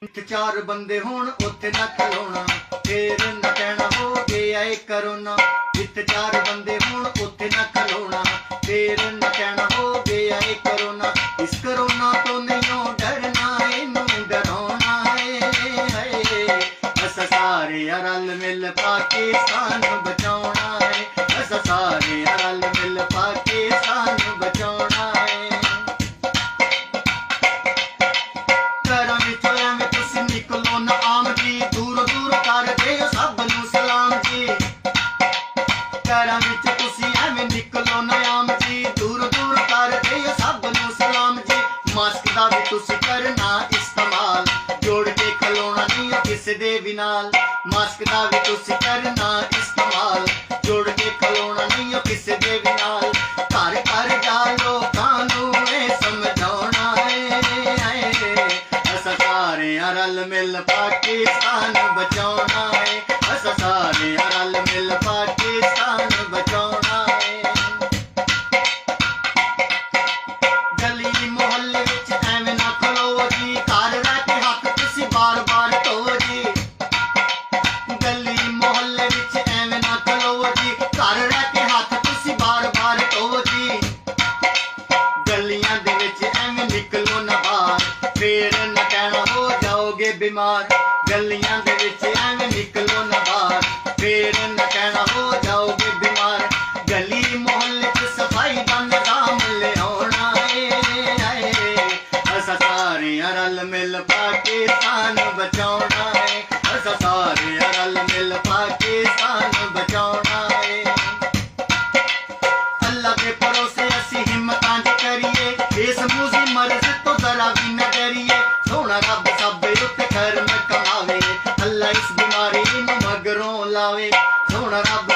ਜਿੱਥੇ ਚਾਰ ਬੰਦੇ ਹੋਣ ਉੱਥੇ ਨਾ ਖਲੋਣਾ, ਫੇਰ ਨਾ ਕਹਿਣਾ ਹੋ ਗਿਆ ਏ ਕਰੋਨਾ। ਜਿੱਥੇ ਚਾਰ ਬੰਦੇ ਹੋਣ ਉੱਥੇ ਨਾ ਖਲੋਣਾ, ਫੇਰ ਨਾ ਕਹਿਣਾ ਹੋ ਗਿਆ ਏ ਕਰੋਨਾ। ਇਸ ਕਰੋਨਾ ਤੋਂ ਨਹੀਂ ਡਰਨਾ, ਇਹਨੂੰ ਡਰਾਉਣਾ ਏ। ਅਸਾਂ ਸਾਰੇ ਰਲ ਮਿਲ ਪਾਕਿਸਤਾਨ ਬਚਾਉਣਾ ਏ। ਅਸਾਂ ਸਾਰੇ ਰਲ ਮਿਲ ਪਾਕਿਸਤਾਨ ਬਚਾਉਣਾ ਏ। ਘਰਾਂ ਵਿੱਚੋਂ ਐਵੇਂ ਤੁਸੀਂ ਨਿਕਲੋ ਨਾ ਆਮ ਜੀ, ਦੂਰ ਦੂਰ ਕਰਦੇ ਹੋ ਸਭ ਨੂੰ ਸਲਾਮ ਜੀ। ਘਰਾਂ ਵਿੱਚ ਤੁਸੀਂ ਐਵੇਂ ਨਿਕਲੋ ਨਾ ਆਮ ਜੀ, ਦੂਰ ਦੂਰ ਕਰਦੇ ਹੋ ਸਭ ਨੂੰ ਸਲਾਮ ਜੀ। ਮਾਸਕ ਦਾ ਵੀ ਤੁਸੀਂ ਕਰਨਾ ਇਸਤੇਮਾਲ, ਜੋੜ ਕੇ ਖਲੋਣਾ ਨਹੀਂ ਕਿਸੇ ਦੇ ਵੀ ਨਾਲ। ਮਾਸਕ ਦਾ ਵੀ ਤੁਸੀਂ ਕਰਨਾ ਇਸਤੇਮਾਲ, ਜੋੜ ਕੇ ਖਲੋਣਾ ਨਹੀਂ ਕਿਸੇ ਦੇ ਵੀ ਨਾਲ। ਘਰ ਘਰ ਜਾ ਲੋਕਾਂ ਨੂੰ ਇਹ ਸਮਝਾਉਣਾ ਏ। ਅਸਾਂ ਸਾਰੇ ਰਲ ਮਿਲ ਪਾਕਿਸਤਾਨ ਬਚਾਉਣਾ ਏ। ਅਸਾਂ ਸਾਰੇ ਰਲ ਮਿਲ ਪਾਕਿਸਤਾਨ ਬਚਾਉਣਾ ਏ। ਗਲੀ ਮੁਹੱਲੇ ਵਿੱਚ ਐਵੇਂ ਨਾ ਖਲੋ ਜੀ, ਘਰ ਰਹਿ ਕੇ ਹੱਥ ਤੁਸੀਂ ਬਾਰ ਬਾਰ ਧੋ ਜੀ। ਗਲੀ ਮੁਹੱਲੇ ਵਿੱਚ ਐਵੇਂ ਨਾ ਖਲੋ ਜੀ, ਘਰ ਰਹਿ ਕੇ ਹੱਥ ਤੁਸੀਂ ਬਾਰ ਬਾਰ ਧੋ ਜੀ। ਗਲੀਆਂ ਦੇ ਵਿੱਚ ਐਵੇਂ ਨਿਕਲੋ ਨਾ ਬਾਹਰ, ਫੇਰ ਨਾ ਕਹਿਣਾ ਹੋ ਜਾਓਗੇ ਬਿਮਾਰ। ਗਲੀਆਂ ਦੇ ਵਿੱਚ ਐਵੇਂ ਨਿਕਲੋ ਨਾ ਬਾਹਰ, ਫੇਰ ਨਾ ਕਹਿਣਾ ਹੋ ਜਾਓਗੇ ਬਿਮਾਰ। ਗਲੀ ਮੁਹੱਲੇ 'ਚ ਸਫਾਈ ਦਾ ਨਿਜ਼ਾਮ ਲਿਆਉਣਾ ਏ। ਅਸਾਂ ਸਾਰੇ ਰਲ ਮਿਲ ਪਾਕਿਸਤਾਨ ਬਚਾਉਣਾ ਏ। ਅਸਾਂ ਸਾਰੇ ਰਲ ਮਿਲ ਪਾਕਿਸਤਾਨ ਬਚਾਉਣਾ ਏ। ਅੱਲਾ ਦੇ ਭਰੋਸੇ ਅਸੀਂ ਹਿੰਮਤਾਂ ਜ ਕਰੀਏ, ਇਸ ਮੂਜ਼ੀ ਮਰਜ਼ ਤੋਂ ਜ਼ਰਾ ਵੀ ਨਾ ਡਰੀਏ। ਸੋਹਣਾ ਰੱਬ ਸਭ ਉੱਤੇ ਕਰਮ ਕਮਾਵੇ, ਅੱਲਾ ਇਸ ਬਿਮਾਰੀ ਨੂੰ ਮਗਰੋਂ ਲਾਵੇ। ਸੋਹਣਾ ਰੱਬ